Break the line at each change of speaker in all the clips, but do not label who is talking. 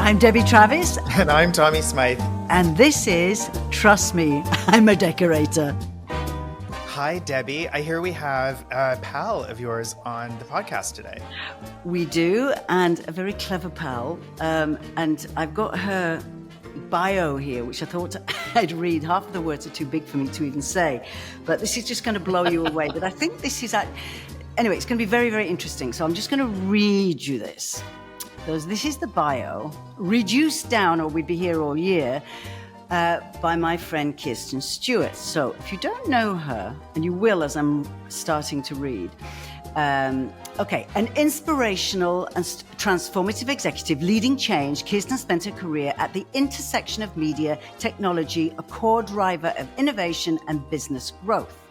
I'm Debbie Travis.
And I'm Tommy Smythe.
And this is Trust Me, I'm a Decorator.
Hi, Debbie. I hear we have a pal of yours on the podcast today.
We do, and a very clever pal. And I've got her bio here, which I thought I'd read. Half of the words are too big for me to even say. But this is just going to blow you away. But I think this is... Anyway, it's going to be very, very interesting. So I'm just going to read you this. This is the bio, reduced down, or we'd be here all year, by my friend Kirstine Stewart. So if you don't know her, and you will as I'm starting to read, an inspirational and transformative executive leading change, Kirsten spent her career at the intersection of media, technology, a core driver of innovation and business growth.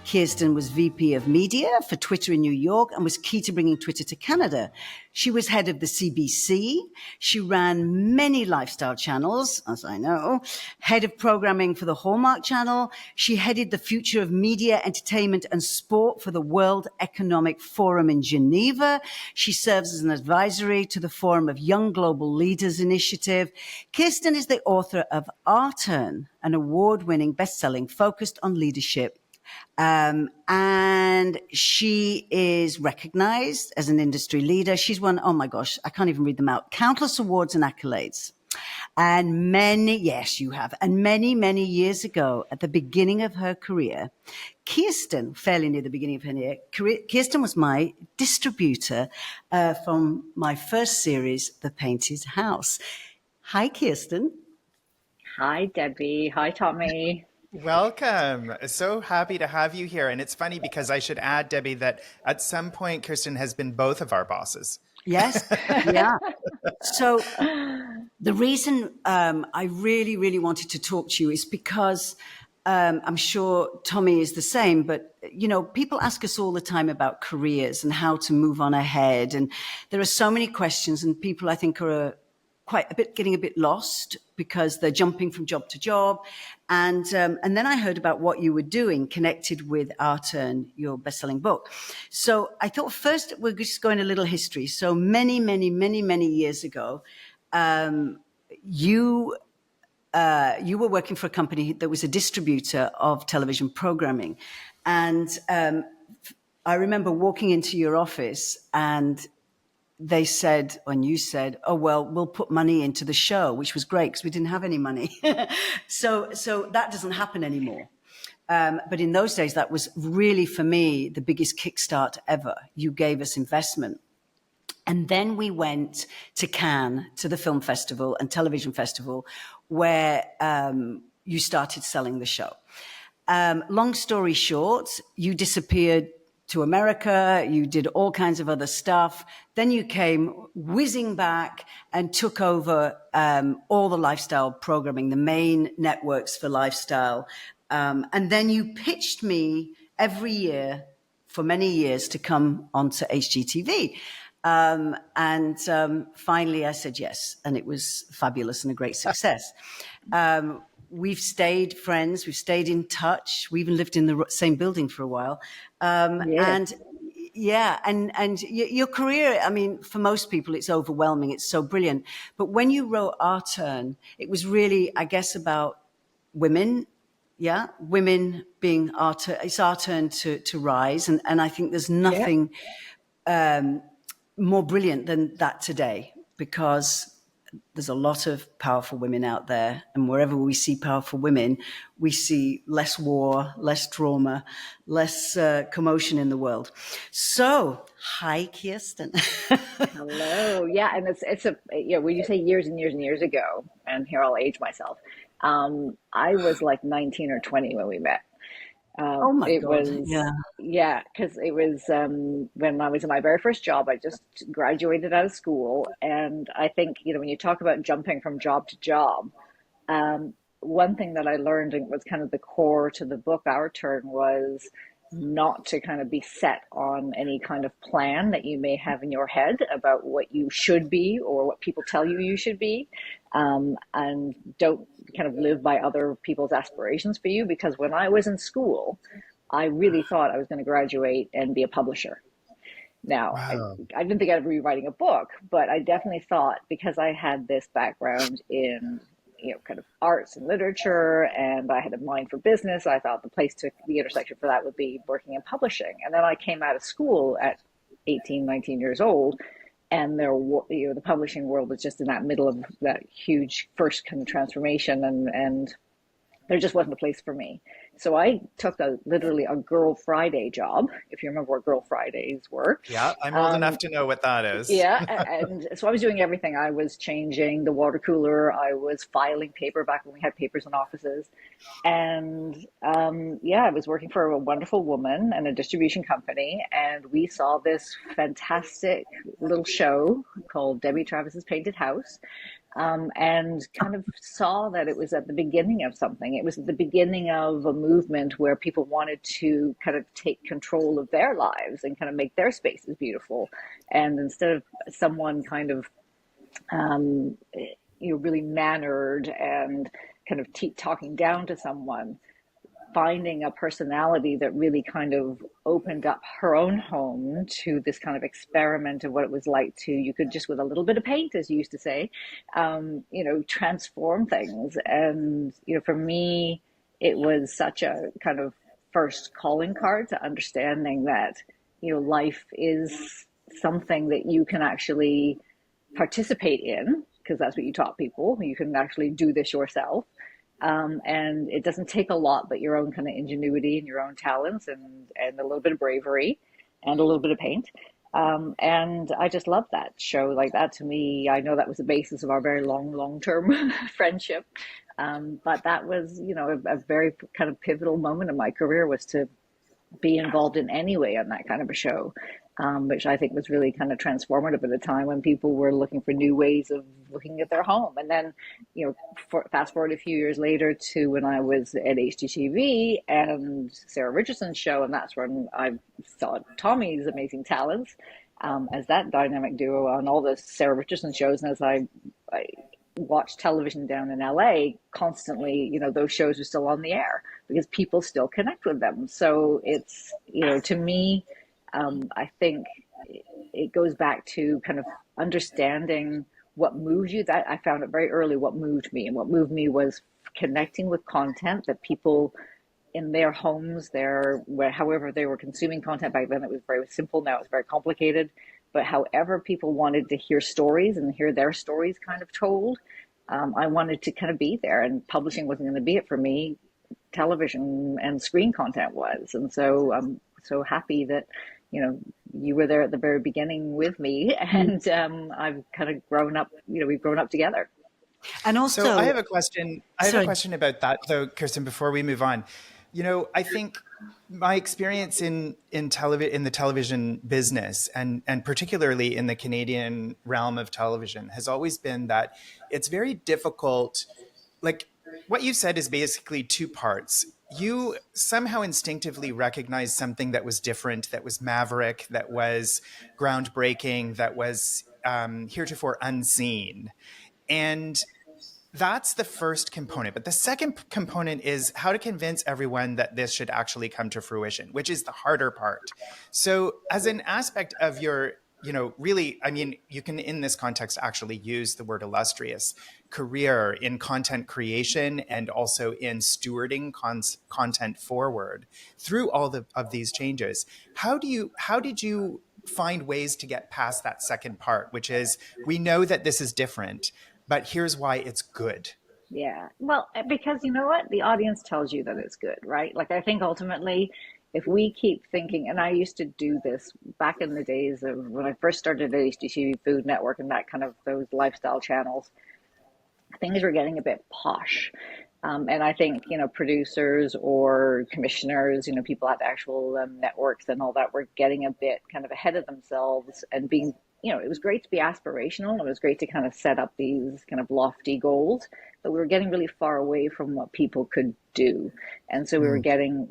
Kirsten was VP of Media for Twitter in New York and was key to bringing Twitter to Canada. She was head of the CBC. She ran many lifestyle channels, as I know, head of programming for the Hallmark Channel. She headed the future of media, entertainment, and sport for the World Economic Forum in Geneva. She serves as an advisory to the Forum of Young Global Leaders Initiative. Kirsten is the author of Our Turn, an award-winning best-selling focused on leadership. And she is recognized as an industry leader. She's won, oh my gosh, I can't even read them out, countless awards and accolades. And many, yes, you have. And many, many years ago, at the beginning of her career, Kirsten, fairly near the beginning of her career, Kirsten was my distributor from my first series, The Painted House. Hi, Kirsten.
Hi, Debbie. Hi, Tommy.
Welcome. So happy to have you here. And it's funny because I should add, Debbie, that at some point, Kirsten has been both of our bosses.
Yes. Yeah. So the reason I really, really wanted to talk to you is because I'm sure Tommy is the same, but, you know, people ask us all the time about careers and how to move on ahead. And there are so many questions, and people, I think, are getting a bit lost because they're jumping from job to job. And then I heard about what you were doing connected with Our Turn, your best-selling book. So I thought first we're just going a little history. So many, many, many, many years ago, you were working for a company that was a distributor of television programming. And I remember walking into your office and they said, and you said, oh, well, we'll put money into the show, which was great because we didn't have any money. So that doesn't happen anymore. But in those days, that was really, for me, the biggest kickstart ever. You gave us investment. And then we went to Cannes, to the film festival and television festival, where you started selling the show. Long story short, you disappeared to America, you did all kinds of other stuff. Then you came whizzing back and took over all the lifestyle programming, the main networks for lifestyle. And then you pitched me every year for many years to come onto HGTV. Finally I said yes, and it was fabulous and a great success. We've stayed friends. We've stayed in touch. We even lived in the same building for a while. And your career, I mean, for most people, it's overwhelming. It's so brilliant. But when you wrote Our Turn, it was really, I guess, about women. Yeah. Women being it's our turn to rise. And I think there's nothing more brilliant than that today, because there's a lot of powerful women out there, and wherever we see powerful women, we see less war, less trauma, less commotion in the world. So, hi, Kirsten.
Hello. Yeah, and it's when you say years and years and years ago, and here I'll age myself. I was like 19 or 20 when we met.
Oh my God.
Because it was when I was in my very first job. I just graduated out of school, and I think, when you talk about jumping from job to job, one thing that I learned, and was kind of the core to the book Our Turn, was not to kind of be set on any kind of plan that you may have in your head about what you should be or what people tell you you should be, and don't kind of live by other people's aspirations for you. Because when I was in school, I really thought I was going to graduate and be a publisher. Now,
Wow.
I didn't think I'd be writing a book, but I definitely thought, because I had this background in, kind of arts and literature, and I had a mind for business, I thought the intersection for that would be working in publishing. And then I came out of school at 18, 19 years old, and the publishing world was just in that middle of that huge first kind of transformation, and there just wasn't a place for me. So I took literally a Girl Friday job, if you remember what Girl Fridays were.
Yeah, I'm old enough to know what that is.
Yeah, and so I was doing everything. I was changing the water cooler. I was filing paper back when we had papers in offices. And yeah, I was working for a wonderful woman and a distribution company. And we saw this fantastic little show called Debbie Travis's Painted House, and kind of saw that it was at the beginning of something. It was at the beginning of a movement where people wanted to kind of take control of their lives and kind of make their spaces beautiful. And instead of someone kind of, really mannered and kind of talking down to someone, finding a personality that really kind of opened up her own home to this kind of experiment of what it was like to, you could just with a little bit of paint, as you used to say, transform things. And, for me, it was such a kind of first calling card to understanding that, life is something that you can actually participate in, because that's what you taught people. You can actually do this yourself. And it doesn't take a lot but your own kind of ingenuity and your own talents, and a little bit of bravery and a little bit of paint. And I just love that show. Like, that to me, I know that was the basis of our very long-term friendship. But that was, a very kind of pivotal moment in my career, was to be involved in any way on that kind of a show, which I think was really kind of transformative at a time when people were looking for new ways of looking at their home. And then, fast forward a few years later to when I was at HGTV and Sarah Richardson's show, and that's when I saw Tommy's amazing talents as that dynamic duo on all the Sarah Richardson shows. And as I watched television down in LA constantly, those shows are still on the air because people still connect with them. So it's, to me, I think it goes back to kind of understanding what moves you. That I found it very early, what moved me. And what moved me was connecting with content that people in their homes, however they were consuming content back then, it was very simple. Now it's very complicated. But however people wanted to hear stories and hear their stories kind of told, I wanted to kind of be there. And publishing wasn't going to be it for me. Television and screen content was. And so I'm so happy that, you were there at the very beginning with me, and I've kind of grown up, we've grown up together.
And also,
So I have a question. I have
Sorry.
a question about that, though, Kirsten, before we move on. I think my experience in the television business, and particularly in the Canadian realm of television, has always been that it's very difficult. Like, what you said is basically two parts. You somehow instinctively recognized something that was different, that was maverick, that was groundbreaking, that was heretofore unseen. And that's the first component. But the second component is how to convince everyone that this should actually come to fruition, which is the harder part. So as an aspect of your, really, I mean, you can in this context actually use the word illustrious career in content creation and also in stewarding content forward through all of these changes. How did you find ways to get past that second part, which is, we know that this is different, but here's why it's good?
Yeah. Well, because you know what? The audience tells you that it's good, right? Like, I think ultimately, if we keep thinking, and I used to do this back in the days of when I first started at HGTV Food Network and that kind of those lifestyle channels, things were getting a bit posh. And I think, producers or commissioners, people at the actual networks and all that were getting a bit kind of ahead of themselves and being, it was great to be aspirational. It was great to kind of set up these kind of lofty goals, but we were getting really far away from what people could do. And so we were getting,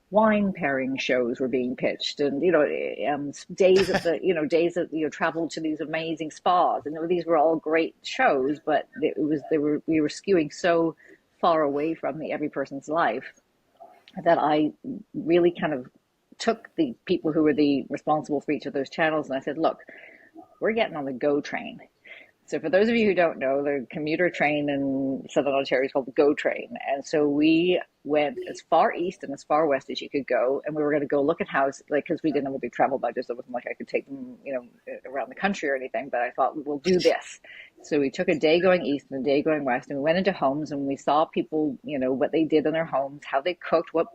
wine pairing shows were being pitched, and days at the travel to these amazing spas, and these were all great shows, but we were skewing so far away from the every person's life that I really kind of took the people who were the responsible for each of those channels, and I said, look, we're getting on the GO train. So for those of you who don't know, the commuter train in Southern Ontario is called the GO train. And so we went as far east and as far west as you could go. And we were going to go look at houses, like, because we didn't have a big travel budget. So it wasn't like I could take them, around the country or anything. But I thought, we'll do this. So we took a day going east and a day going west. And we went into homes and we saw people, what they did in their homes, how they cooked, what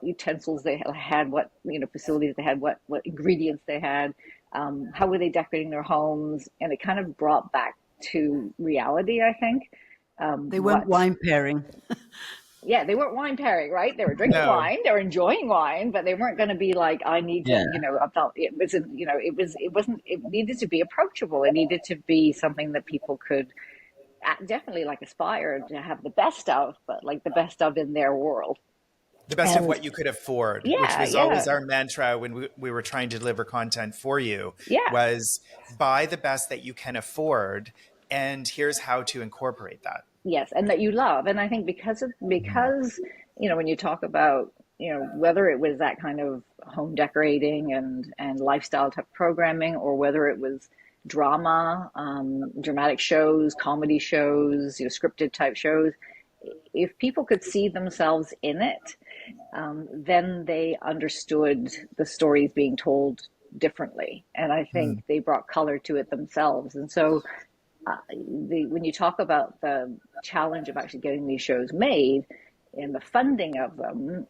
utensils they had, what, facilities they had, what ingredients they had. How were they decorating their homes? And it kind of brought back to reality, I think.
They weren't wine pairing.
Yeah, they weren't wine pairing, right? They were drinking wine, they were enjoying wine, but they weren't going to be like, I need to, I felt it wasn't, it needed to be approachable. It needed to be something that people could definitely like aspire to have the best of, but like the best of in their world.
The best of what you could afford, which was always our mantra when we were trying to deliver content for you, was buy the best that you can afford, and here's how to incorporate that.
Yes, and that you love. And I think because when you talk about, whether it was that kind of home decorating and lifestyle type programming, or whether it was drama, dramatic shows, comedy shows, scripted type shows, if people could see themselves in it, then they understood the stories being told differently. And I think they brought color to it themselves. And so when you talk about the challenge of actually getting these shows made and the funding of them,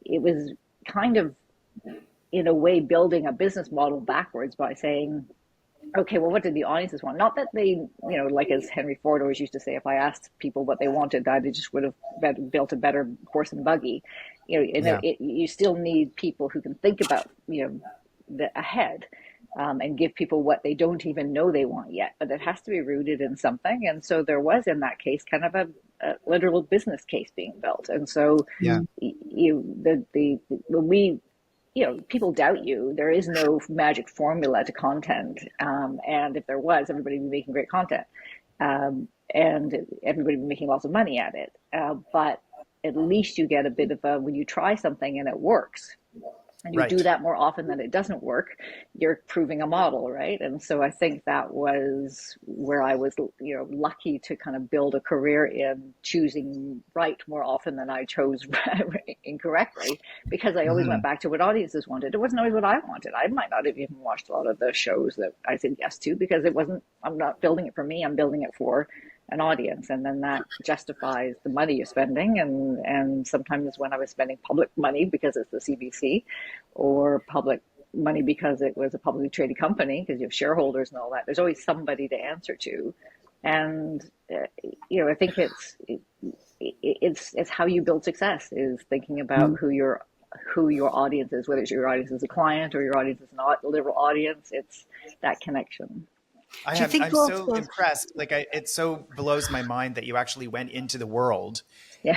it was kind of, in a way, building a business model backwards by saying, okay, well, what did the audiences want? Not that they, like as Henry Ford always used to say, if I asked people what they wanted, I just would have built a better horse and buggy. You still need people who can think about, ahead, and give people what they don't even know they want yet. But it has to be rooted in something. And so there was, in that case, kind of a literal business case being built. And so when we, people doubt you. There is no magic formula to content. And if there was, everybody would be making great content. And everybody would be making lots of money at it. But at least you get a bit of when you try something and it works, and you do that more often than it doesn't work, you're proving a model, right? And so I think that was where I was, lucky to kind of build a career in choosing right more often than I chose incorrectly, because I always went back to what audiences wanted. It wasn't always what I wanted. I might not have even watched a lot of the shows that I said yes to, because I'm not building it for me, I'm building it for an audience. And then that justifies the money you're spending. And sometimes when I was spending public money because it's the CBC, or public money because it was a publicly traded company, because you have shareholders and all that, there's always somebody to answer to. And, I think it's how you build success, is thinking about who your audience is, whether it's your audience is a client or your audience is not a literal audience. It's that connection.
I'm so impressed. It so blows my mind that you actually went into the world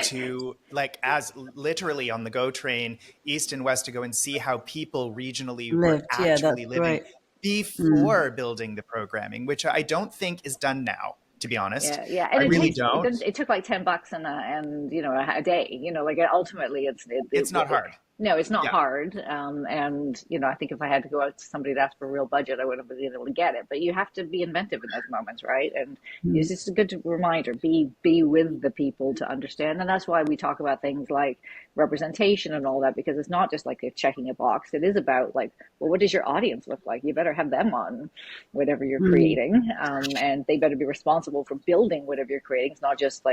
to, as literally on the GO train, east and west, to go and see how people regionally were actually living before building the programming, which I don't think is done now, to be honest.
Yeah. And
I really don't.
It took like $10 and a day. Ultimately, it's
not hard.
No, it's not hard. And, I think if I had to go out to somebody to ask for a real budget, I would have been able to get it. But you have to be inventive in those moments, right? And it's just a good reminder, be with the people to understand. And that's why we talk about things like representation and all that, because it's not just like checking a box. It is about what does your audience look like? You better have them on whatever you're creating. And they better be responsible for building whatever you're creating. It's not just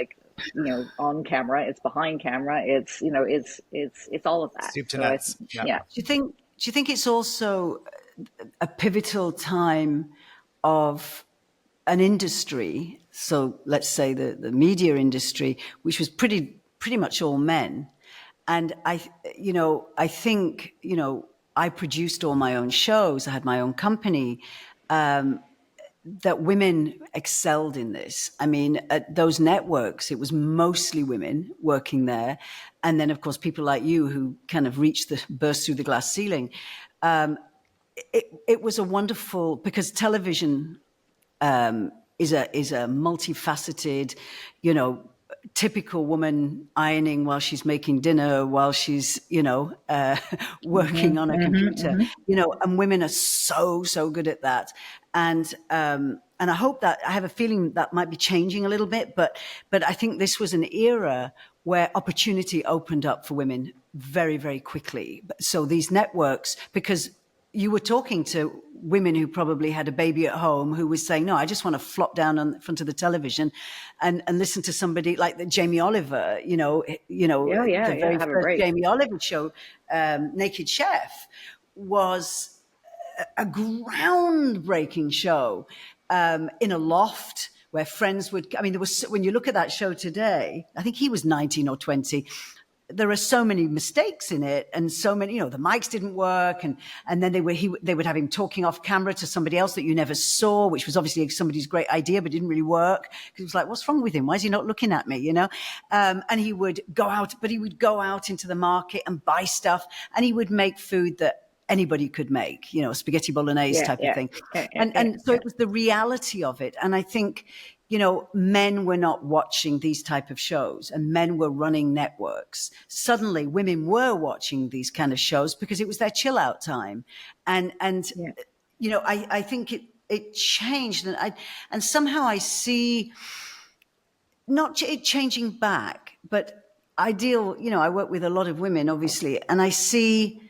on camera, it's behind camera. It's, it's all of that.
Soup to nuts.
Do
you think it's also a pivotal time of an industry? So let's say the media industry, which was pretty much all men. And I think, I produced all my own shows. I had my own company, that women excelled in this. I mean, at those networks, it was mostly women working there. And then, of course, people like you who kind of burst through the glass ceiling. It was a wonderful, because television is a multifaceted, typical woman ironing while she's making dinner, while she's, working on a computer, and women are so good at that. And I hope that, I have a feeling that might be changing a little bit, but I think this was an era where opportunity opened up for women very, very quickly. So these networks, because you were talking to women who probably had a baby at home who was saying, no, I just want to flop down on front of the television and listen to somebody like the Jamie Oliver, the very first Jamie Oliver show, Naked Chef, was a groundbreaking show in a loft where friends would, there was, when you look at that show today, I think he was 19 or 20. There are so many mistakes in it, and so many, the mics didn't work, and then they would have him talking off camera to somebody else that you never saw, which was obviously somebody's great idea, but didn't really work, because it was like, what's wrong with him? Why is he not looking at me? And he would go out into the market and buy stuff, and he would make food that anybody could make, spaghetti bolognese type of thing. And so it was the reality of it. And I think, men were not watching these type of shows, and men were running networks. Suddenly women were watching these kind of shows because it was their chill out time. And I think it changed, and somehow I see not it changing back, but I work with a lot of women, obviously, and I see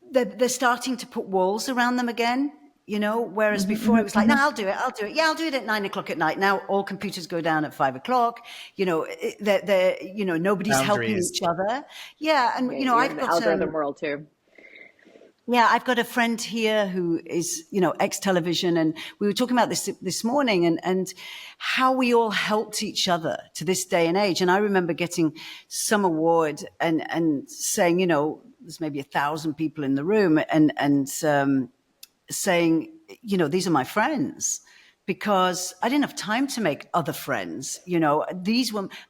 they're starting to put walls around them again. Whereas before it was like, no, I'll do it. Yeah, I'll do it at 9 o'clock at night. Now all computers go down at 5 o'clock. Nobody's helping each other. Yeah. And, I've got
algorithm world too.
Yeah, I've got a friend here who is, ex-television, and we were talking about this morning and how we all helped each other to this day and age. And I remember getting some award and saying, there's maybe 1,000 people in the room and saying, these are my friends, because I didn't have time to make other friends.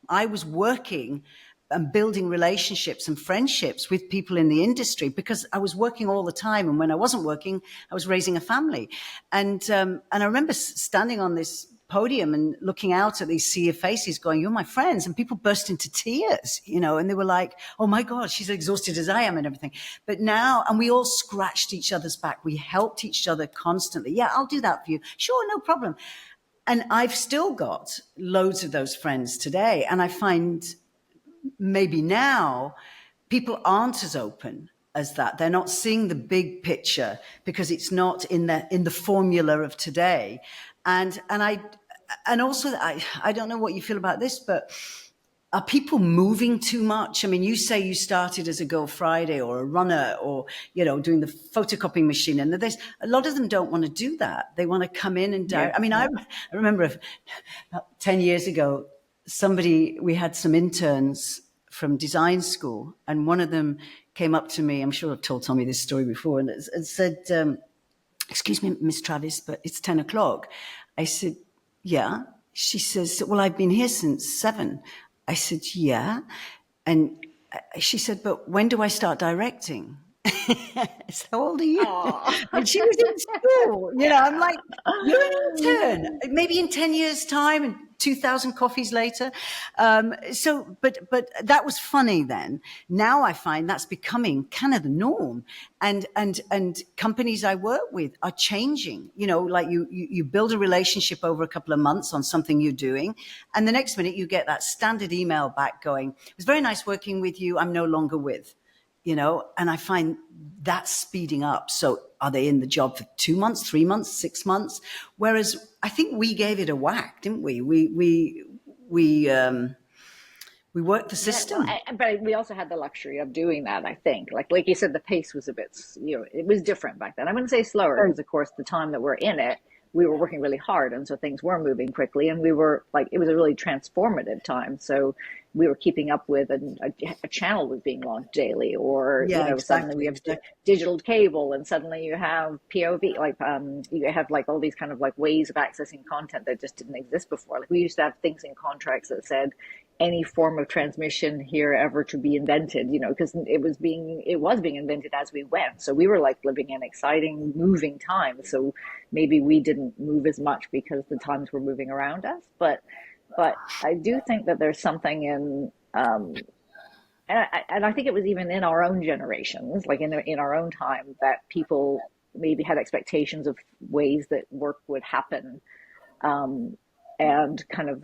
I was working and building relationships and friendships with people in the industry because I was working all the time. And when I wasn't working, I was raising a family. And I remember standing on this podium and looking out at these sea of faces going, you're my friends. And people burst into tears, and they were like, oh my God, she's exhausted as I am and everything. But now, and we all scratched each other's back. We helped each other constantly. Yeah, I'll do that for you. Sure, no problem. And I've still got loads of those friends today. And I find maybe now people aren't as open as that. They're not seeing the big picture because it's not in the formula of today. And also, I don't know what you feel about this, but are people moving too much? I mean, you say you started as a Girl Friday or a runner or, doing the photocopying machine. And there's a lot of them don't want to do that. They want to come in and I remember about 10 years ago, we had some interns from design school, and one of them came up to me. I'm sure I've told Tommy this story before, and said, excuse me, Miss Travis, but it's 10 o'clock. I said, yeah. She says, well, I've been here since 7. I said, yeah. And she said, but when do I start directing? I said, how old are you? And she was in school. I'm like, you're an intern. Maybe in 10 years' time and 2,000 coffees later. But that was funny then. Now I find that's becoming kind of the norm. And companies I work with are changing. Like you build a relationship over a couple of months on something you're doing. And the next minute you get that standard email back going, it was very nice working with you. I'm no longer with. And I find that's speeding up. So are they in the job for 2 months, 3 months, 6 months? Whereas I think we gave it a whack, didn't we? We worked the system.
Yeah, well, but we also had the luxury of doing that, I think. Like you said, the pace was a bit, it was different back then. I wouldn't say slower because, of course, the time that we're in it, we were working really hard. And so things were moving quickly. And we were it was a really transformative time. So we were keeping up with a channel was being launched daily, or suddenly we have digital cable, and suddenly you have POV, you have all these kind of ways of accessing content that just didn't exist before. Like we used to have things in contracts that said any form of transmission here ever to be invented, because it was being invented as we went. So we were living in exciting, moving times. So maybe we didn't move as much because the times were moving around us, but But I do think that there's something in, and I think it was even in our own generations, like in our own time, that people maybe had expectations of ways that work would happen, um, and kind of.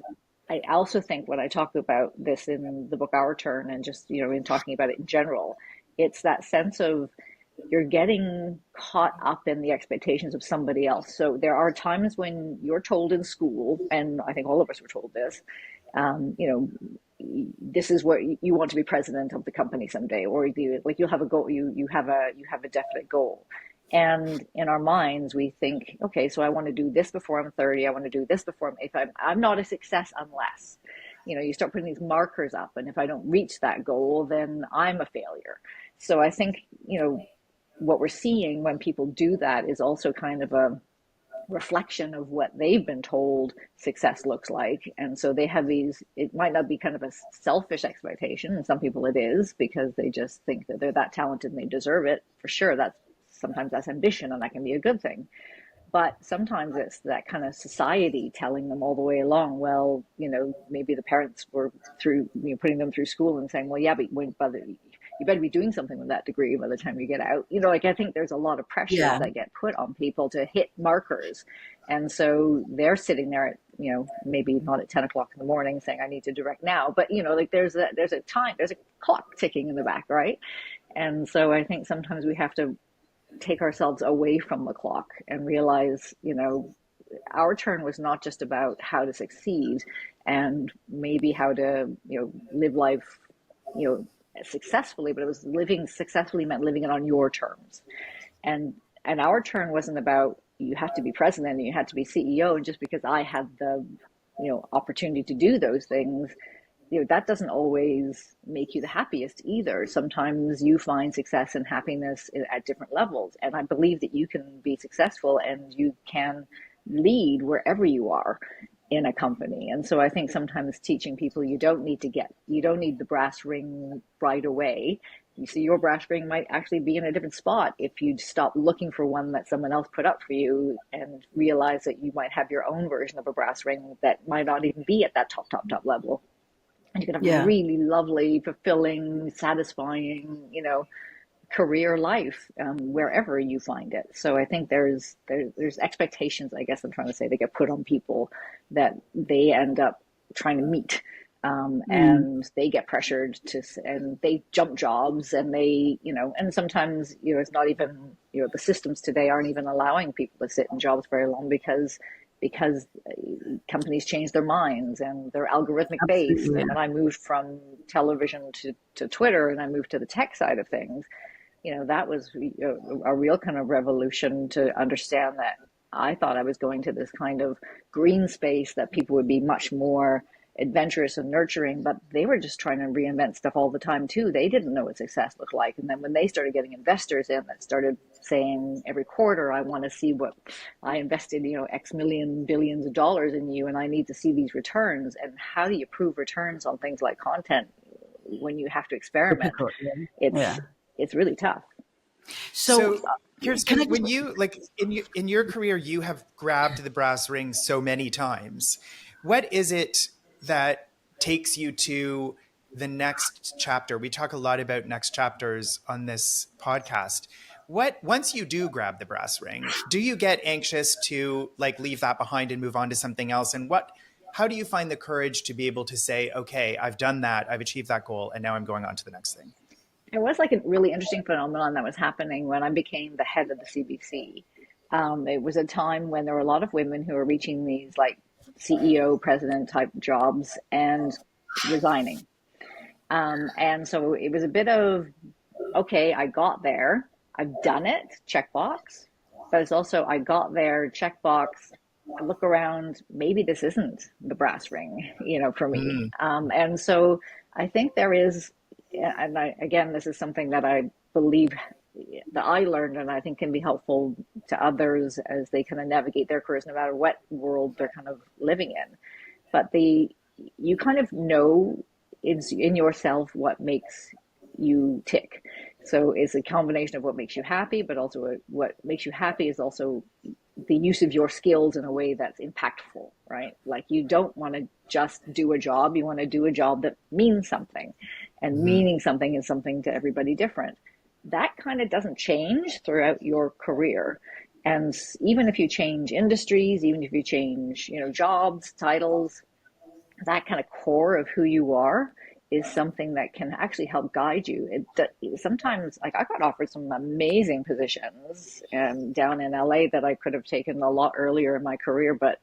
I also think when I talk about this in the book Our Turn, and just in talking about it in general, it's that sense of you're getting caught up in the expectations of somebody else. So there are times when you're told in school, and I think all of us were told this, you know, this is what you want to be president of the company someday, or you'll have a goal, you have a definite goal. And in our minds, we think, okay, so I want to do this before I'm 30. I want to do this before if I'm not a success unless, you start putting these markers up. And if I don't reach that goal, then I'm a failure. So I think, what we're seeing when people do that is also kind of a reflection of what they've been told success looks like. And so they have these, it might not be kind of a selfish expectation. And some people it is because they just think that they're that talented and they deserve it. For sure, sometimes that's ambition, and that can be a good thing. But sometimes it's that kind of society telling them all the way along, well, maybe the parents were putting them through school and saying, well, yeah, but you better be doing something with that degree by the time you get out. I think there's a lot of pressures
Yeah.
that get put on people to hit markers. And so they're sitting there at, maybe not at 10 o'clock in the morning saying, I need to direct now. But, there's a clock ticking in the back, right? And so I think sometimes we have to take ourselves away from the clock and realize, Our Turn was not just about how to succeed and maybe how to, live life, successfully, but it was living successfully meant living it on your terms. And Our Turn wasn't about you have to be president and you had to be CEO. And just because I had the, opportunity to do those things, that doesn't always make you the happiest either. Sometimes you find success and happiness at different levels. And I believe that you can be successful and you can lead wherever you are in a company. And so I think sometimes teaching people you don't need the brass ring right away. You see, your brass ring might actually be in a different spot if you stop looking for one that someone else put up for you and realize that you might have your own version of a brass ring that might not even be at that top level. And you can have a
Yeah.
really lovely, fulfilling, satisfying, career life wherever you find it. So I think there's expectations, I guess I'm trying to say, that get put on people that they end up trying to meet. And they get pressured and they jump jobs and they, and sometimes, it's not even, the systems today aren't even allowing people to sit in jobs very long because companies change their minds and they're algorithmic based.
Absolutely.
And when I moved from television to Twitter and I moved to the tech side of things, that was a real kind of revolution to understand that I thought I was going to this kind of green space that people would be much more adventurous and nurturing, but they were just trying to reinvent stuff all the time too. They didn't know what success looked like. And then when they started getting investors in that started saying every quarter, I want to see what I invested, X million, billions of dollars in you, and I need to see these returns. And how do you prove returns on things like content when you have to experiment?
Difficult, yeah. Yeah.
It's really tough.
So,
So,
can
Kirsten,
I just,
when you like in your career, you have grabbed the brass ring so many times. What is it that takes you to the next chapter? We talk a lot about next chapters on this podcast. Once you do grab the brass ring, do you get anxious to leave that behind and move on to something else? And how do you find the courage to be able to say, okay, I've done that, I've achieved that goal, and now I'm going on to the next thing?
It was like a really interesting phenomenon that was happening when I became the head of the CBC. It was a time when there were a lot of women who were reaching these CEO, president type jobs and resigning. And so it was a bit of, okay, I got there, I've done it, checkbox. But it's also, I got there, checkbox, I look around, maybe this isn't the brass ring, for me. And so I think there is, and again, this is something that I believe that I learned and I think can be helpful to others as they kind of navigate their careers, no matter what world they're kind of living in. But you kind of know in yourself what makes you tick. So it's a combination of what makes you happy, but also what makes you happy is also the use of your skills in a way that's impactful. right? Like you don't want to just do a job, you want to do a job that means something. And meaning something is something to everybody different. That kind of doesn't change throughout your career. And even if you change industries, even if you change, jobs, titles, that kind of core of who you are is something that can actually help guide you. Sometimes, like I got offered some amazing positions down in LA that I could have taken a lot earlier in my career, but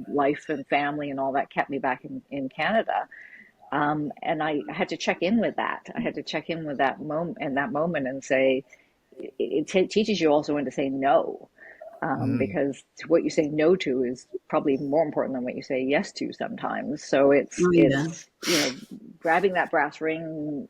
life and family and all that kept me back in Canada. And I had to check in with that. I had to check in with that moment and say, it teaches you also when to say no. Because what you say no to is probably more important than what you say yes to sometimes. So
Oh, yeah.
it's grabbing that brass ring.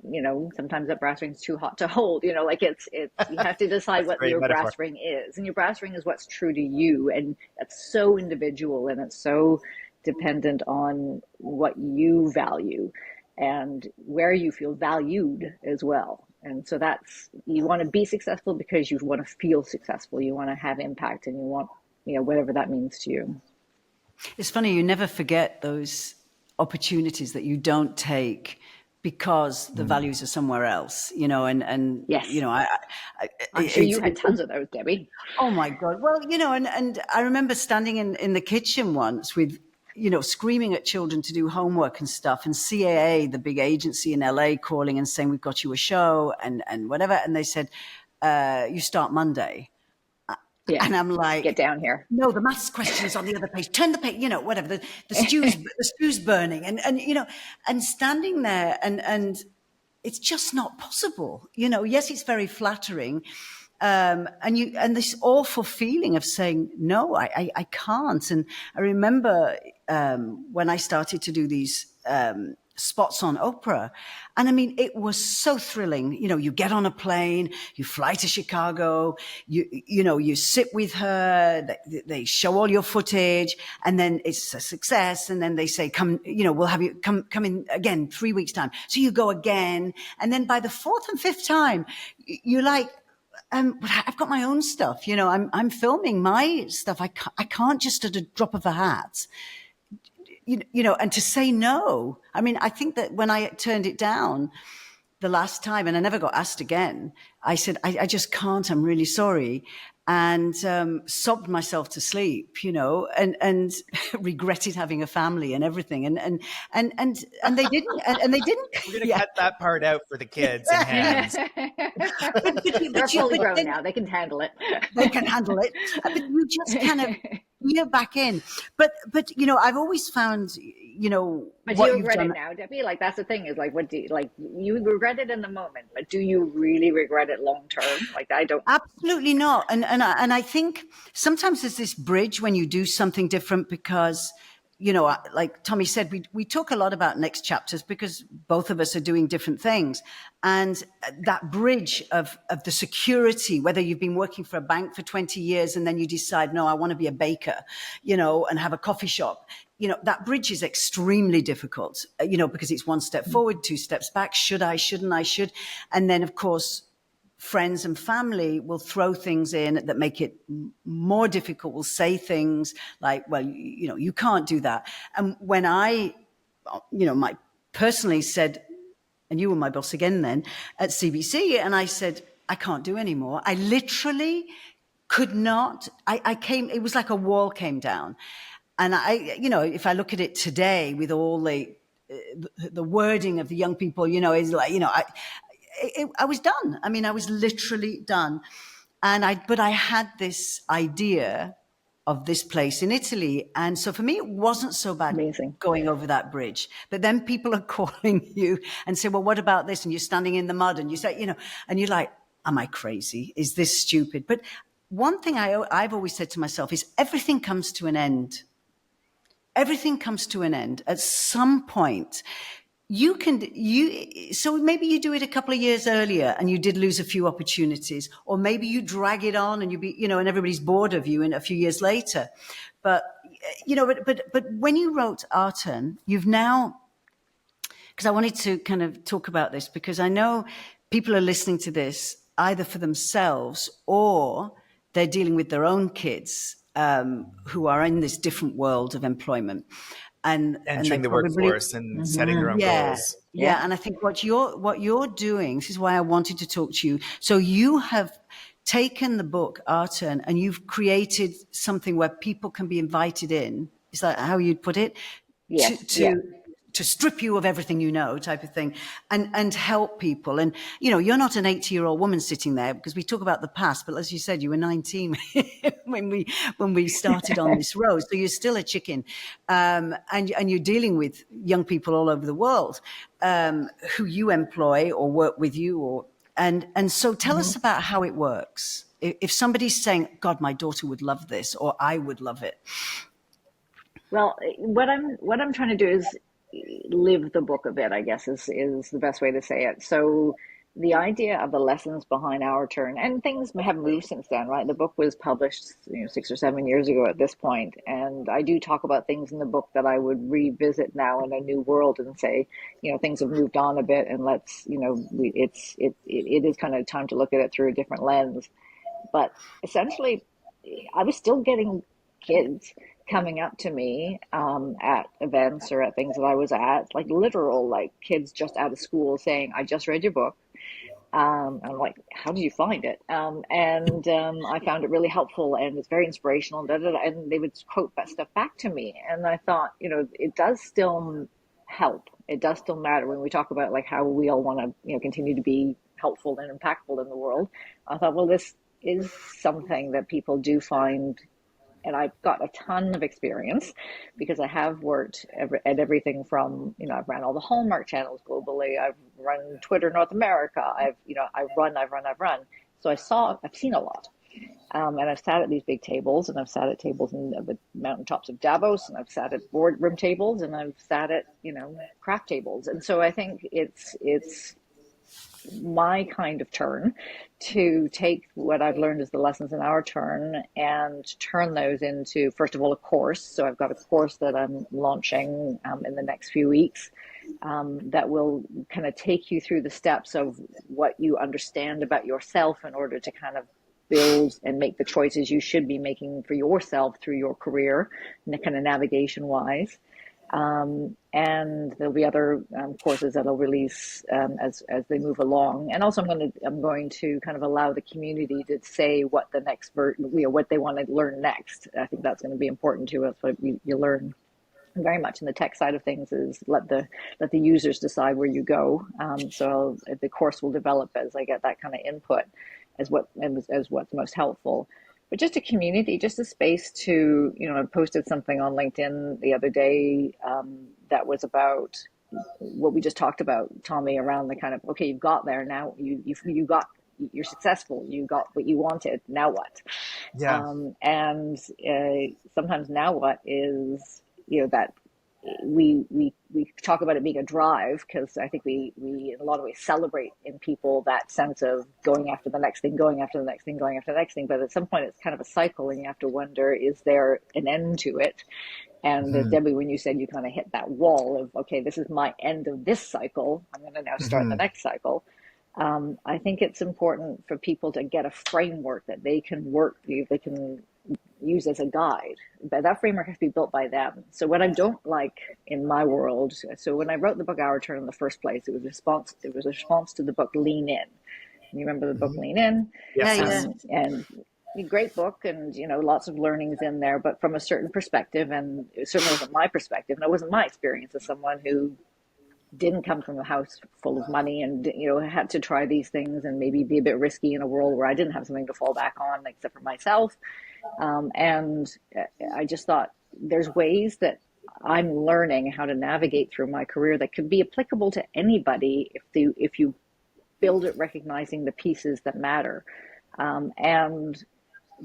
Sometimes that brass ring is too hot to hold. Like it's you have to decide what
Great
your
metaphor.
brass ring is, and your brass ring is what's true to you, and that's so individual and it's so dependent on what you value and where you feel valued as well. And so you want to be successful because you want to feel successful. You want to have impact and you want, whatever that means to you.
It's funny, you never forget those opportunities that you don't take because the values are somewhere else, and
Yes. I'm sure you had tons of those, Debbie.
Oh my God. Well, and I remember standing in the kitchen once with, screaming at children to do homework and stuff, and CAA, the big agency in LA, calling and saying, we've got you a show and whatever. And they said, you start Monday.
Yeah.
And I'm like,
get down here.
No, the maths question's on the other page. Turn the page, whatever. The stew's burning. And standing there and it's just not possible. Yes, it's very flattering. And this awful feeling of saying, no, I can't. And I remember when I started to do these spots on Oprah. And I mean, it was so thrilling. You get on a plane, you fly to Chicago, you sit with her, they show all your footage, and then it's a success. And then they say, come, we'll have you come in again 3 weeks time. So you go again. And then by the fourth and fifth time, you're like, I've got my own stuff. I'm filming my stuff. I can't just at a drop of a hat. And to say no. I mean, I think that when I turned it down the last time, and I never got asked again, I said, I just can't, I'm really sorry. And sobbed myself to sleep, and regretted having a family and everything. And they didn't, and they didn't.
We're going to cut that part out for the kids and hands.
They're fully grown now. They can handle it.
They can handle it. But you just kind of you're back in. But I've always found,
But do you regret it now, Debbie? Like, that's the thing is, like, what do you, like, you regret it in the moment, but do you really regret it long term? Like, I don't.
Absolutely not. And I think sometimes there's this bridge when you do something different because, like Tommy said, we talk a lot about next chapters because both of us are doing different things. And that bridge of the security, whether you've been working for a bank for 20 years and then you decide, no, I want to be a baker, and have a coffee shop. That bridge is extremely difficult, because it's one step forward, two steps back. Should I, shouldn't I, should. And then, of course, friends and family will throw things in that make it more difficult, will say things like, well, you can't do that. And when I, personally said, and you were my boss again then at CBC, and I said, I can't do anymore. I literally could not, it was like a wall came down. And if I look at it today with all the wording of the young people, is like, I was done. I mean, I was literally done. But I had this idea of this place in Italy. And so for me, it wasn't so bad.
Amazing.
Going over that bridge. But then people are calling you and say, well, what about this? And you're standing in the mud and you say, and you're like, am I crazy? Is this stupid? But one thing I've always said to myself is everything comes to an end. Everything comes to an end at some point. So maybe you do it a couple of years earlier and you did lose a few opportunities, or maybe you drag it on and and everybody's bored of you in a few years later. But when you wrote Arten, you've now, because I wanted to kind of talk about this because I know people are listening to this either for themselves or they're dealing with their own kids who are in this different world of employment, and they
Entering the
probably
workforce and setting their own
yeah.
goals.
Yeah, and I think what you're doing, this is why I wanted to talk to you. So you have taken the book Our Turn and you've created something where people can be invited in. Is that how you'd put it? To
Yes, yeah.
to to strip you of everything you know, type of thing, and help people. And you're not an 80-year-old woman sitting there, because we talk about the past, but as you said, you were 19 when we started on this road, so you're still a chicken, and you're dealing with young people all over the world, who you employ or work with you, and so tell us about how it works. If somebody's saying, "God, my daughter would love this," or "I would love it."
Well, what I'm trying to do is live the book a bit, I guess is the best way to say it. So the idea of the lessons behind Our Turn, and things have moved since then, right? The book was published, 6 or 7 years ago at this point, and I do talk about things in the book that I would revisit now in a new world and say, things have moved on a bit, and let's, it is kind of time to look at it through a different lens. But essentially, I was still getting kids coming up to me at events or at things that I was at, like literal, like kids just out of school saying, "I just read your book." I'm like, "How did you find it?" And I found it really helpful and it's very inspirational. And, da, da, da, and they would quote that stuff back to me. And I thought, it does still help. It does still matter when we talk about like how we all want to, continue to be helpful and impactful in the world. I thought, well, this is something that people do find, and I've got a ton of experience because I have worked at everything from, I've ran all the Hallmark channels globally. I've run Twitter North America. I've run. So I've seen a lot. And I've sat at these big tables, and I've sat at tables in the mountaintops of Davos, and I've sat at boardroom tables, and I've sat at, craft tables. And so I think it's my kind of turn to take what I've learned as the lessons in Our Turn and turn those into, first of all, a course. So I've got a course that I'm launching in the next few weeks that will kind of take you through the steps of what you understand about yourself in order to kind of build and make the choices you should be making for yourself through your career, kind of navigation wise. And there'll be other courses that I'll release as they move along. And also, I'm going to kind of allow the community to say what the next what they want to learn next. I think that's going to be important too. That's what you learn very much in the tech side of things, is let the users decide where you go. So the course will develop as I get that kind of input as what's most helpful. But just a community, just a space to, I posted something on LinkedIn the other day that was about what we just talked about, Tommy, around the kind of, okay, you've got there now, you're successful, you got what you wanted, now what?
Yeah.
And sometimes now what is, that we talk about it being a drive, because I think we in a lot of ways celebrate in people that sense of going after the next thing, going after the next thing, going after the next thing. But at some point, it's kind of a cycle, and you have to wonder, is there an end to it? And as Debbie, when you said you kind of hit that wall of, okay, this is my end of this cycle, I'm going to now start the next cycle. I think it's important for people to get a framework that they can use as a guide, but that framework has to be built by them. So what I don't like in my world, so when I wrote the book Our Turn in the first place, it was a response to the book Lean In. You remember the book Lean In?
Yes.
And a great book, and lots of learnings in there, but from a certain perspective, and it certainly wasn't my perspective, and it wasn't my experience as someone who didn't come from a house full of money and had to try these things and maybe be a bit risky in a world where I didn't have something to fall back on except for myself. And I just thought there's ways that I'm learning how to navigate through my career that could be applicable to anybody if you build it recognizing the pieces that matter. And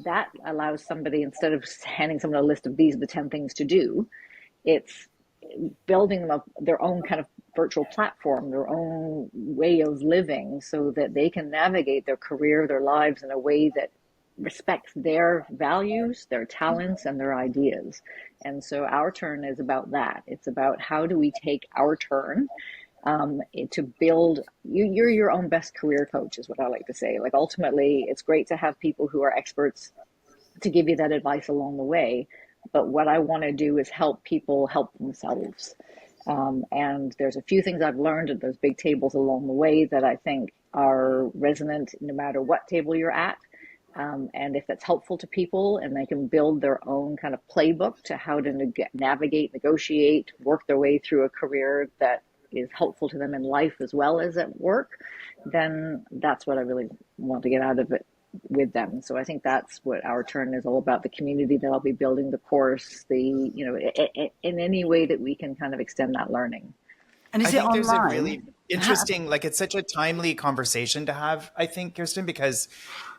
that allows somebody, instead of handing someone a list of these are the 10 things to do, it's building them up their own kind of virtual platform, their own way of living, so that they can navigate their career, their lives in a way that respects their values, their talents, and their ideas. And so Our Turn is about that. It's about how do we take our turn to build, you're your own best career coach, is what I like to say. Like, ultimately, it's great to have people who are experts to give you that advice along the way. But what I want to do is help people help themselves. And there's a few things I've learned at those big tables along the way that I think are resonant no matter what table you're at. And if that's helpful to people and they can build their own kind of playbook to how to navigate, negotiate, work their way through a career that is helpful to them in life as well as at work, then that's what I really want to get out of it with them. So I think that's what Our Turn is all about, the community that I'll be building, the course, in any way that we can kind of extend that learning.
And is
I
it
think there's a
online?
really interesting, like it's such a timely conversation to have, I think, Kirsten, because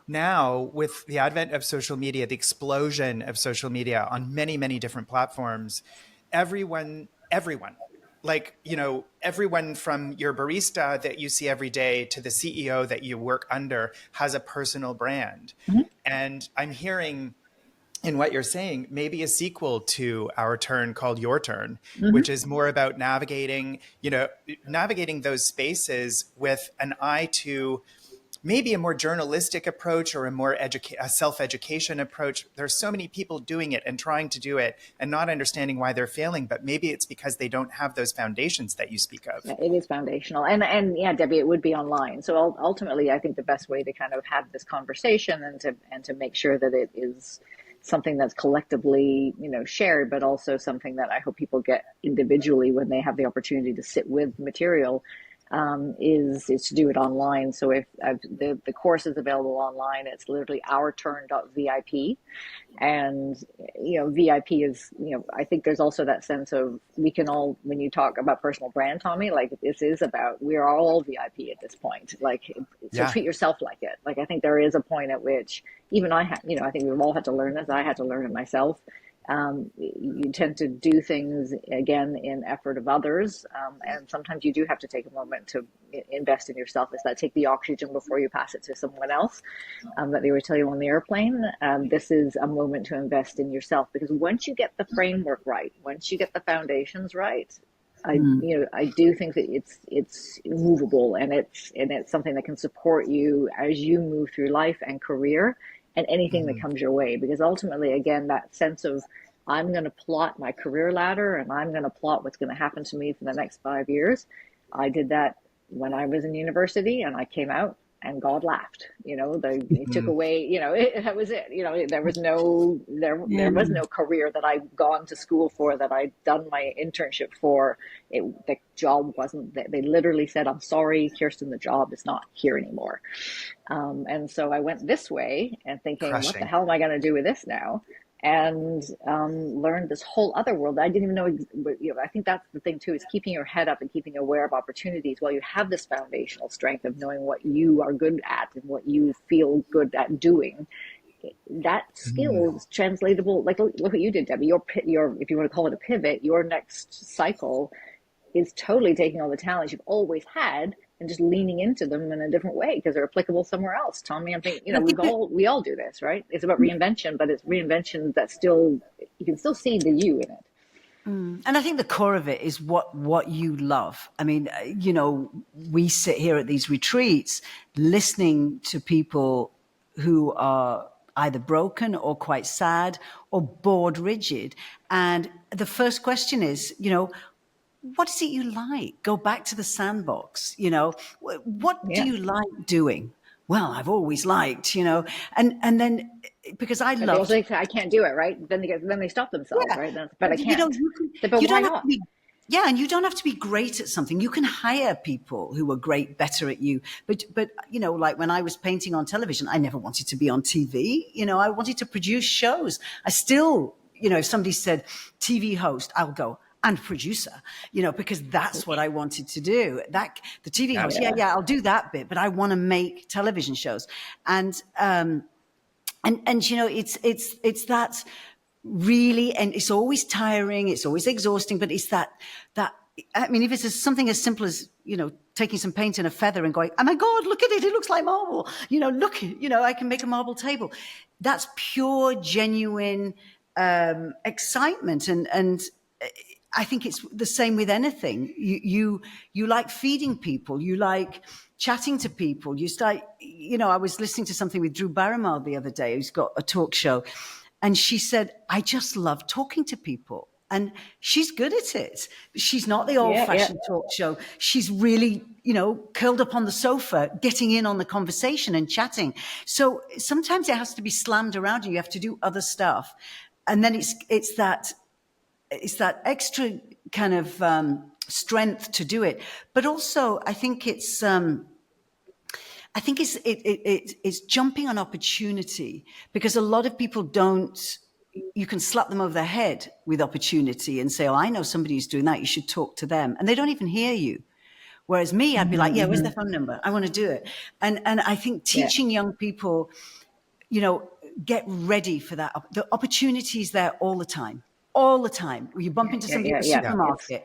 now with the advent of social media, the explosion of social media on many, many different platforms, everyone, like, everyone from your barista that you see every day to the CEO that you work under has a personal brand.
Mm-hmm.
And I'm hearing in what you're saying, maybe a sequel to Our Turn called Your Turn,
Mm-hmm.
which is more about navigating those spaces with an eye to maybe a more journalistic approach or a more a self-education approach. There's so many people doing it and trying to do it and not understanding why they're failing, but maybe it's because they don't have those foundations that you speak of.
Yeah, it is foundational. And yeah, Debbie, it would be online. So ultimately, I think the best way to kind of have this conversation and to make sure that it is something that's collectively, shared, but also something that I hope people get individually when they have the opportunity to sit with material, is to do it online. So if the course is available online, it's literally ourturn.vip. And, VIP is, I think there's also that sense of we can all, when you talk about personal brand, Tommy, like this is about, we are all VIP at this point. Like, so
Yeah.
treat yourself like it. Like, I think there is a point at which even I think we've all had to learn this. I had to learn it myself. You tend to do things again in effort of others, and sometimes you do have to take a moment to invest in yourself. It's that take the oxygen before you pass it to someone else, that they would tell you on the airplane. This is a moment to invest in yourself, because once you get the framework right, once you get the foundations right, I do think that it's movable, and it's something that can support you as you move through life and career and anything that comes your way. Because ultimately, again, that sense of I'm going to plot my career ladder and I'm going to plot what's going to happen to me for the next 5 years. I did that when I was in university, and I came out and God laughed. They took away. That was it. There was no career that I'd gone to school for, that I'd done my internship for. The job wasn't. They literally said, "I'm sorry, Kirsten, the job is not here anymore." And so I went this way and thinking, what the hell am I going to do with this now? And learned this whole other world that I didn't even know. I think that's the thing too, is keeping your head up and keeping aware of opportunities while you have this foundational strength of knowing what you are good at and what you feel good at doing. That skill is translatable. Like, look what you did, Debbie. Your if you want to call it a pivot, your next cycle is totally taking all the talents you've always had and just leaning into them in a different way because they're applicable somewhere else. Tommy, I'm thinking, we all do this, right? It's about reinvention, but it's reinvention that still, you can still see the you in it.
And I think the core of it is what you love. I mean, we sit here at these retreats listening to people who are either broken or quite sad or bored rigid. And the first question is, what is it you like? Go back to the sandbox. What do you like doing? Well, I've always liked, and then because I
But
love.
they also say, I can't do it, right? Then they stop themselves, right? But I can't. But
you
why
don't have
not?
to be. Yeah, and you don't have to be great at something. You can hire people who are better at you. But like when I was painting on television, I never wanted to be on TV. I wanted to produce shows. I still, if somebody said TV host, I'll go, and producer, because that's what I wanted to do. The TV host, yeah, I'll do that bit, but I want to make television shows. And it's that really, and it's always tiring, it's always exhausting, but it's that, I mean, if it's something as simple as, taking some paint and a feather and going, oh my God, look at it, it looks like marble, look, I can make a marble table. That's pure, genuine, excitement. And I think it's the same with anything. You like feeding people. You like chatting to people. You start, I was listening to something with Drew Barrymore the other day, who's got a talk show. And she said, I just love talking to people. And she's good at it. She's not the old-fashioned talk show. She's really, curled up on the sofa, getting in on the conversation and chatting. So sometimes it has to be slammed around you. You have to do other stuff. And then it's that extra kind of strength to do it. But also, I think it's jumping on opportunity, because a lot of people don't. You can slap them over the head with opportunity and say, "Oh, I know somebody who's doing that. You should talk to them," and they don't even hear you. Whereas me, I'd be like, "Yeah, where's their phone number? I want to do it." And I think teaching young people, get ready for that. The opportunity is there all the time. All the time. You bump into somebody at the supermarket.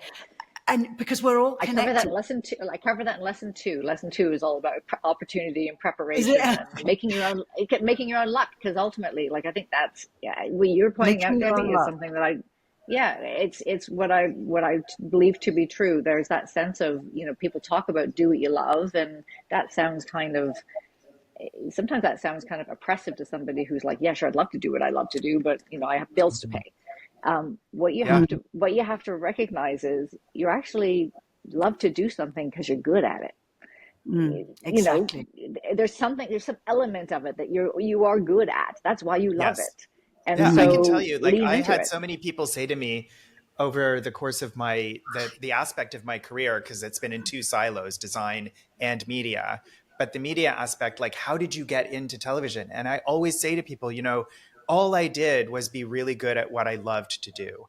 And because we're all connected.
I cover that in lesson 2. Lesson 2 is all about opportunity and preparation and making your own luck. Because ultimately, like, I think that's what you're pointing out, Debbie, is something that it's what I believe to be true. There's that sense of, people talk about do what you love, and that sounds sometimes kind of oppressive to somebody who's like, yeah, sure, I'd love to do what I love to do, but I have bills to pay. What you have to recognize is you actually love to do something because you're good at it.
Exactly.
There's some element of it that you are good at. That's why you love it. And
so I can tell you, like, I had so many people say to me over the course of the aspect of my career, because it's been in 2 silos, design and media. But the media aspect, like, how did you get into television? And I always say to people, all I did was be really good at what I loved to do.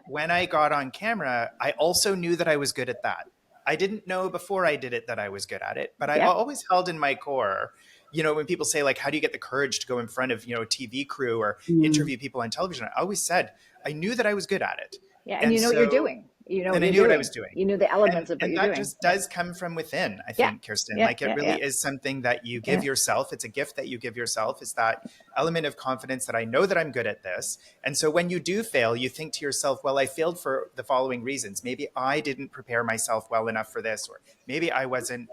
When I got on camera, I also knew that I was good at that. I didn't know before I did it that I was good at it, but I always held in my core, when people say, like, how do you get the courage to go in front of, a TV crew or interview people on television? I always said, I knew that I was good at it.
Yeah, and what you're doing.
I knew what I was doing.
You knew the elements of what you're doing.
And that just does come from within, I think, Kirsten. It really is something that you give yourself. It's a gift that you give yourself, is that element of confidence that I know that I'm good at this. And so when you do fail, you think to yourself, well, I failed for the following reasons. Maybe I didn't prepare myself well enough for this, or maybe I wasn't,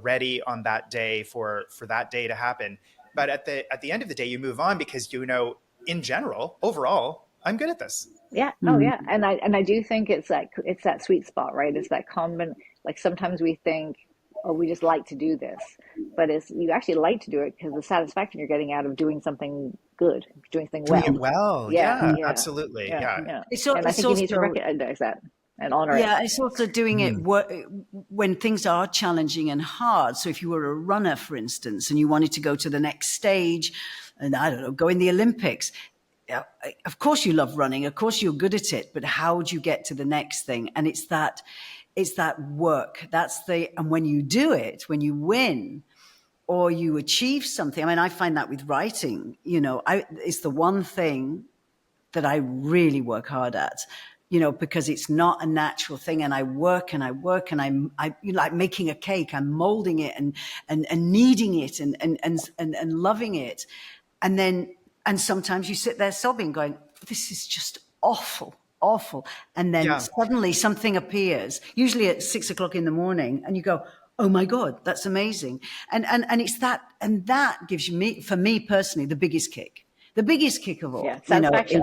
ready on that day for that day to happen. But at the end of the day, you move on because, in general, overall, I'm good at this.
Yeah. Oh, yeah. And I do think it's that sweet spot, right? It's that common, like, sometimes we think, oh, we just like to do this, but you actually like to do it because the satisfaction you're getting out of doing something good, doing something well.
Doing it well. Yeah, absolutely. Yeah.
And I think you need to recognize that and honor it.
Yeah, it's also doing it when things are challenging and hard. So if you were a runner, for instance, and you wanted to go to the next stage and, I don't know, go in the Olympics, of course you love running, of course you're good at it, but how do you get to the next thing? And it's that work. And when you do it, when you win or you achieve something, I mean, I find that with writing, it's the one thing that I really work hard at, because it's not a natural thing. And I work and I work, and I like making a cake, I'm molding it and kneading it and loving it. And sometimes you sit there sobbing, going, this is just awful. And then suddenly something appears, usually at 6 o'clock in the morning, and you go, oh my God, that's amazing. And it's that, and that gives for me personally, the biggest kick of all.
Yeah, satisfaction.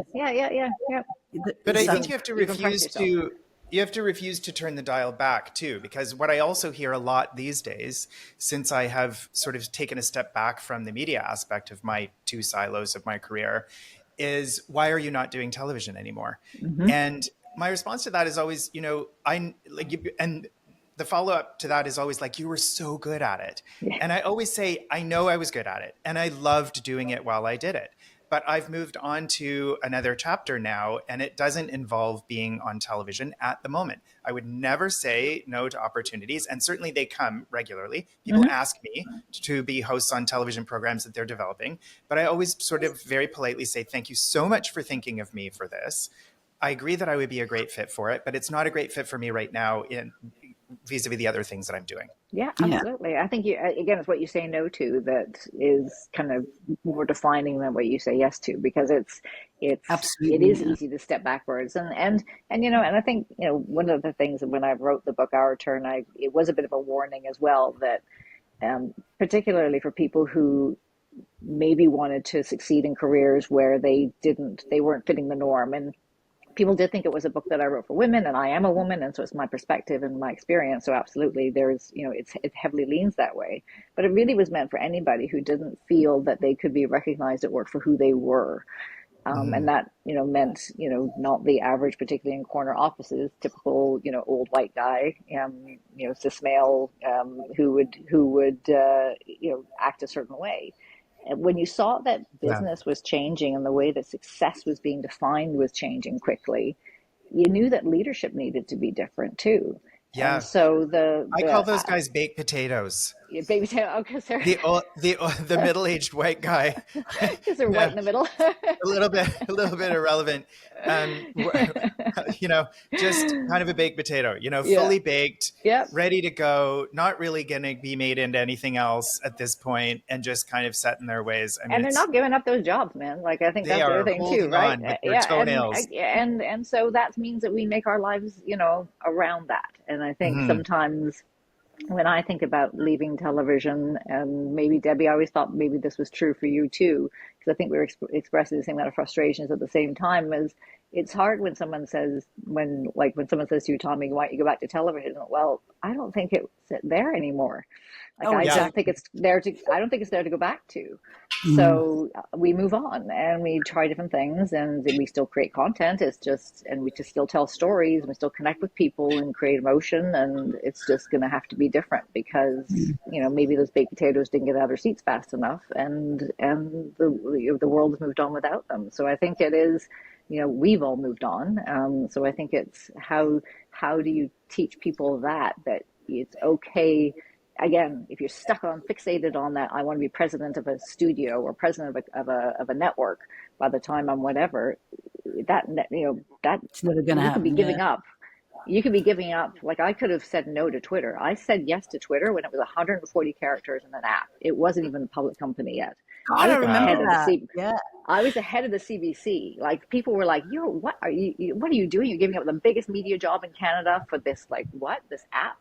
But I think you have to refuse to turn the dial back too, because what I also hear a lot these days, since I have sort of taken a step back from the media aspect of my 2 silos of my career, is why are you not doing television anymore? And my response to that is always, and the follow-up to that is always like, you were so good at it. And I always say, I know I was good at it, and I loved doing it while I did it. But I've moved on to another chapter now, and it doesn't involve being on television at the moment. I would never say no to opportunities, and certainly they come regularly. People ask me to be hosts on television programs that they're developing, but I always sort of very politely say, thank you so much for thinking of me for this. I agree that I would be a great fit for it, but it's not a great fit for me right now vis-a-vis the other things that I'm doing.
Yeah,
Yeah,
absolutely. I think again, it's what you say no to that is kind of more defining than what you say yes to, because it
absolutely.
is
Yeah.
easy to step backwards. And and I think, one of the things that when I wrote the book Our Turn, it was a bit of a warning as well that particularly for people who maybe wanted to succeed in careers where they weren't fitting the norm. And people did think it was a book that I wrote for women, and I am a woman, and so it's my perspective and my experience. So absolutely, it heavily leans that way. But it really was meant for anybody who didn't feel that they could be recognized at work for who they were. And that, meant, not the average, particularly in corner offices, typical, old white guy, cis male, who would act a certain way. And when you saw that
Yeah.
business was changing and the way that success was being defined was changing quickly, you knew that leadership needed to be different too. And
Yeah.
so
I call those guys baked potatoes.
baby tail, oh, because they're
The middle-aged white guy.
because they're white
Yeah,
in the middle.
a little bit irrelevant. Um, just kind of a baked potato.
Yeah.
Fully baked,
Yep.
ready to go. Not really going to be made into anything else at this point, and just kind of set in their ways. I mean,
And they're not giving up those jobs, man. Like, I think
they
that's the other
are
thing too,
holding
right?
on with their
Yeah,
toenails.
and so that means that we make our lives, around that. And I think
Mm-hmm.
sometimes when I think about leaving television, and maybe Debbie, I always thought maybe this was true for you too, because I think we were expressing the same amount of frustrations at the same time. As it's hard when someone says, when someone says to you, Tommy, why don't you go back to television? Well, I don't think it's there anymore. Like,
Oh,
I
Yeah.
don't think
exactly.
it's there to, I don't think it's there to go back to.
Mm.
So we move on and we try different things, and we still create content. And we just still tell stories, and we still connect with people and create emotion. And it's just going to have to be different because, maybe those baked potatoes didn't get out of their seats fast enough, and the world has moved on without them. So I think it is, we've all moved on. So I think it's how do you teach people that it's okay. Again, if you're fixated on that, I want to be president of a studio or president of a network by the time I'm whatever, that
It's never going to
you could be
happen. Yeah.
giving up. You could be giving up. Like, I could have said no to Twitter. I said yes to Twitter when it was 140 characters in an app. It wasn't even a public company yet. I
God, I
was the
remember
head of the
Wow.
that.
C.
Yeah.
I was the head of the CBC. Like, people were like, what are you doing? You're giving up the biggest media job in Canada for this, this app?"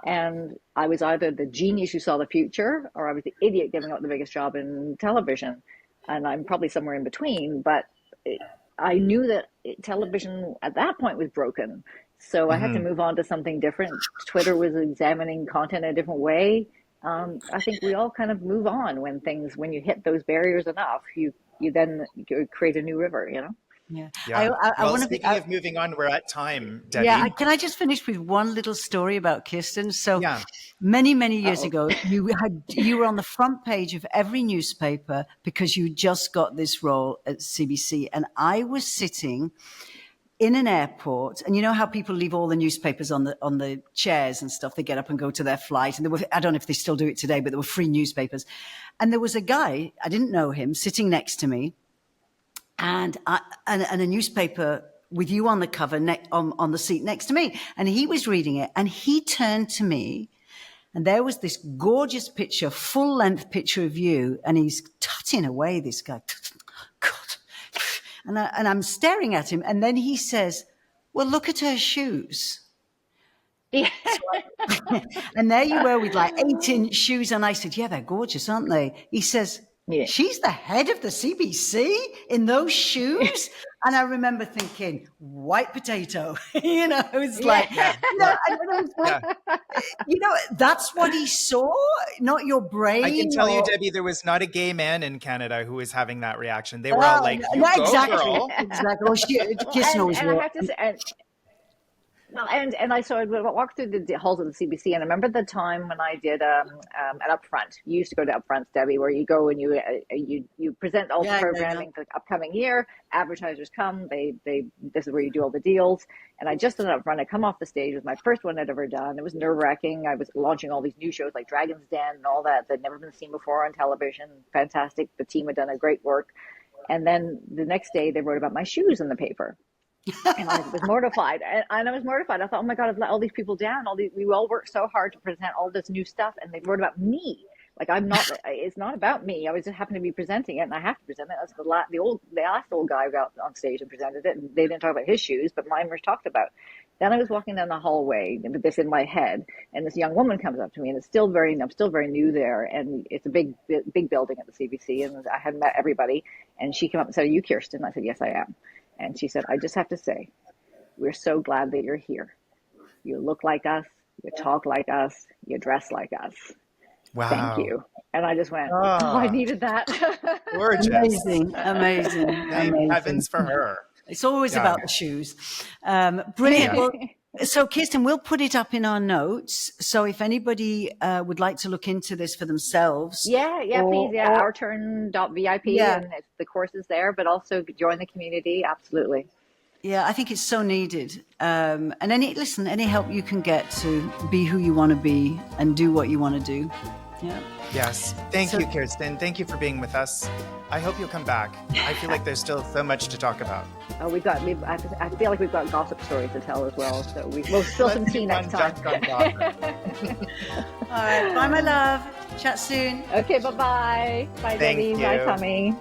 And I was either the genius who saw the future, or I was the idiot giving up the biggest job in television. And I'm probably somewhere in between, but I knew that television at that point was broken. So I had to
Mm-hmm.
move on to something different. Twitter was examining content in a different way. I think we all kind of move on when you hit those barriers enough, you then create a new river,
Yeah.
Yeah.
I
Well,
want to be.
speaking of moving on, we're at time,
Yeah,
Debbie.
can I just finish with one little story about Kirsten? So
Yeah.
many, many years
Uh-oh.
ago, you were on the front page of every newspaper because you just got this role at CBC, and I was sitting in an airport, and you know how people leave all the newspapers on the chairs and stuff. They get up and go to their flight, and I don't know if they still do it today, but there were free newspapers, and there was a guy, I didn't know him, sitting next to me, and a newspaper with you on the cover on the seat next to me, and he was reading it, and he turned to me, and there was this gorgeous picture, full length picture of you, and he's tutting away, this guy, God, and I'm staring at him, and then he says, "Well, look at her shoes."
Yeah.
And there you were with like 8-inch shoes. And I said, "Yeah, they're gorgeous, aren't they?" He says,
Yeah.
"She's the head of the CBC in those shoes?" And I remember thinking, white potato, it's like,
Yeah.
and
Well,
I was like,
yeah.
that's what he saw, not your
I can
brain
tell you,
or,
Debbie, there was not a gay man in Canada who was having that reaction. They were all like, "You
no,
go,
exactly,
girl."
exactly. Well,
Well,
Kirsten always
and I
wore.
have to say, well, and I so I would walk through the halls of the CBC, and I remember the time when I did an upfront. You used to go to upfronts, Debbie, where you go and you present all the
Yeah, yeah, yeah.
programming for the upcoming year. Advertisers come, they this is where you do all the deals. And I just did an upfront. I come off the stage. It was my first one I'd ever done. It was nerve wracking. I was launching all these new shows like Dragon's Den and all that that had never been seen before on television. Fantastic. The team had done a great work. And then the next day they wrote about my shoes in the paper. And I was mortified. And I was mortified. I thought, oh my God, I've let all these people down. We all worked so hard to present all this new stuff, and they wrote about me. Like, I'm not, it's not about me. I was just happened to be presenting it, and I have to present it. That's the last old guy got on stage and presented it, and they didn't talk about his shoes, but mine was talked about. Then I was walking down the hallway with this in my head, and this young woman comes up to me, and I'm still very new there, and it's a big building at the CBC, and I hadn't met everybody. And she came up and said, "Are you Kirsten?" I said, "Yes, I am." And she said, "I just have to say, we're so glad that you're here. You look like us, you talk like us, you dress like us.
Wow.
Thank you." And I just went, oh, I needed that.
Gorgeous.
Amazing.
Thank heavens for her.
It's always about the shoes. Brilliant. Well, so Kirsten, we'll put it up in our notes. So if anybody would like to look into this for themselves.
Please. Ourturn.vip, and the course is there, but also join the community. Absolutely.
Yeah, I think it's so needed. And any help you can get to be who you want to be and do what you want to do. Yeah.
Yes. Thank you, Kirsten. Thank you for being with us. I hope you'll come back. I feel like there's still so much to talk about.
Oh, I feel like we've got gossip stories to tell as well. So we'll spill some tea next time.
All right. Bye, my love. Chat soon.
Okay. Bye-bye. Bye,
Thank
Debbie.
you.
Bye, Tommy.